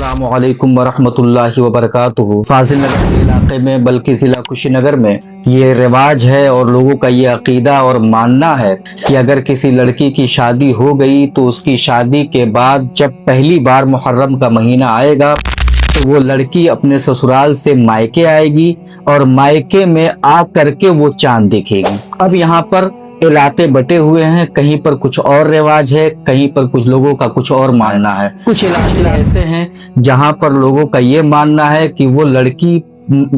अस्सलामु अलैकुम वरहमतुल्लाहि वबरकातुहू। फाजिल नगर के इलाके में बल्कि ज़िला कुशीनगर में ये रिवाज है और लोगों का ये अकीदा और मानना है कि अगर किसी लड़की की शादी हो गई तो उसकी शादी के बाद जब पहली बार मुहर्रम का महीना आएगा तो वो लड़की अपने ससुराल से मायके आएगी और मायके में आ करके वो चांद देखेगी। अब यहाँ पर इलाके बटे हुए हैं, कहीं पर कुछ और रिवाज है, कहीं पर कुछ लोगों का कुछ और मानना है। कुछ इलाके ऐसे हैं जहां पर लोगों का ये मानना है कि वो लड़की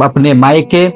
अपने मायके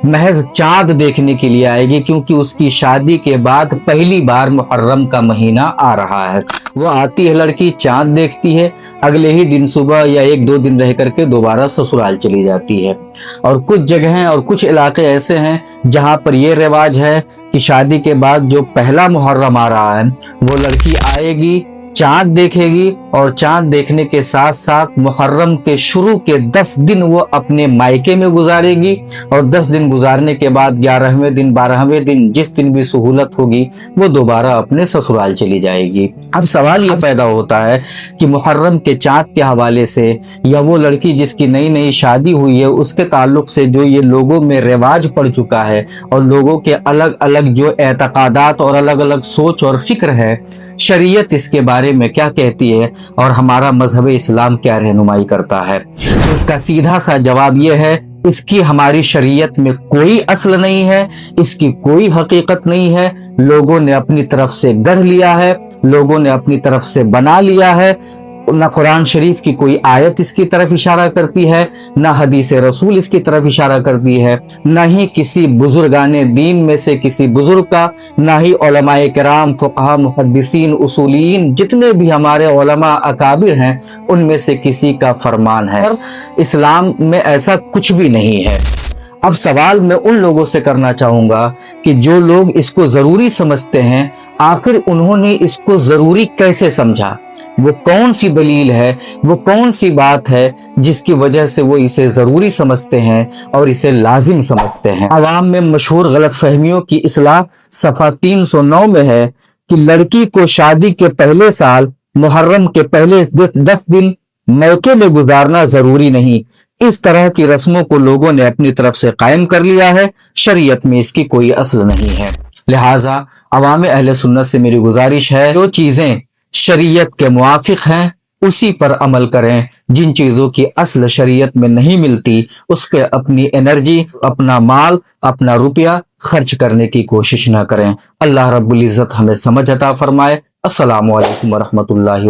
महज चांद देखने के लिए आएगी, क्योंकि उसकी शादी के बाद पहली बार मुहर्रम का महीना आ रहा है। वो आती है लड़की, चांद देखती है, अगले ही दिन सुबह या एक दो दिन रह करके दोबारा ससुराल चली जाती है। और कुछ जगहें और कुछ इलाके ऐसे हैं जहां पर यह रिवाज है कि शादी के बाद जो पहला मुहर्रम आ रहा है वो लड़की आएगी, चांद देखेगी और चांद देखने के साथ साथ मुहर्रम के शुरू के 10 दिन वो अपने मायके में गुजारेगी और 10 दिन गुजारने के बाद 11वें दिन 12वें दिन जिस दिन भी सहूलत होगी वो दोबारा अपने ससुराल चली जाएगी। अब सवाल ये पैदा होता है कि मुहर्रम के चांद के हवाले से या वो लड़की जिसकी नई नई शादी हुई है उसके ताल्लुक से जो ये लोगों में रिवाज पड़ चुका है और लोगों के अलग अलग जो एतकादात और अलग अलग सोच और फिक्र है, शरीयत इसके बारे में क्या कहती है और हमारा मजहब इस्लाम क्या रहनुमाई करता है, तो इसका सीधा सा जवाब यह है, इसकी हमारी शरीयत में कोई असल नहीं है, इसकी कोई हकीकत नहीं है। लोगों ने अपनी तरफ से गढ़ लिया है, लोगों ने अपनी तरफ से बना लिया है। न कुरान शरीफ की कोई आयत इसकी तरफ इशारा करती है, न हदीस रसूल इसकी तरफ इशारा करती है, न ही किसी बुजुर्गाने दीन में से किसी बुजुर्ग का, न ही उलमाए किराम, फुक़हा, मुहद्दिसीन, उसूलियीन जितने भी हमारे उलमा अकाबिर हैं उनमें से किसी का फरमान है। इस्लाम में ऐसा कुछ भी नहीं है। अब सवाल मैं उन लोगों से करना चाहूंगा कि जो लोग इसको जरूरी समझते हैं, आखिर उन्होंने इसको जरूरी कैसे समझा? वो कौन सी दलील है, वो कौन सी बात है जिसकी वजह से वो इसे जरूरी समझते हैं और इसे लाजिम समझते हैं? अवाम में मशहूर गलत फहमियों की इस्लाह सफ़ा 309 में है कि लड़की को शादी के पहले साल मुहर्रम के पहले 10 दिन मौके में गुजारना जरूरी नहीं। इस तरह की रस्मों को लोगों ने अपनी तरफ से कायम कर लिया है, शरीयत में इसकी कोई असल नहीं है। लिहाजा अवाम अहले सुन्नत से मेरी गुजारिश है, जो चीजें शरीयत के मुआफिक हैं उसी पर अमल करें। जिन चीजों की असल शरीयत में नहीं मिलती उस पर अपनी एनर्जी, अपना माल, अपना रुपया खर्च करने की कोशिश ना करें। अल्लाह रब्बुल इज्जत हमें समझ अता फरमाए। अस्सलामु अलैकुम वरहमतुल्लाहि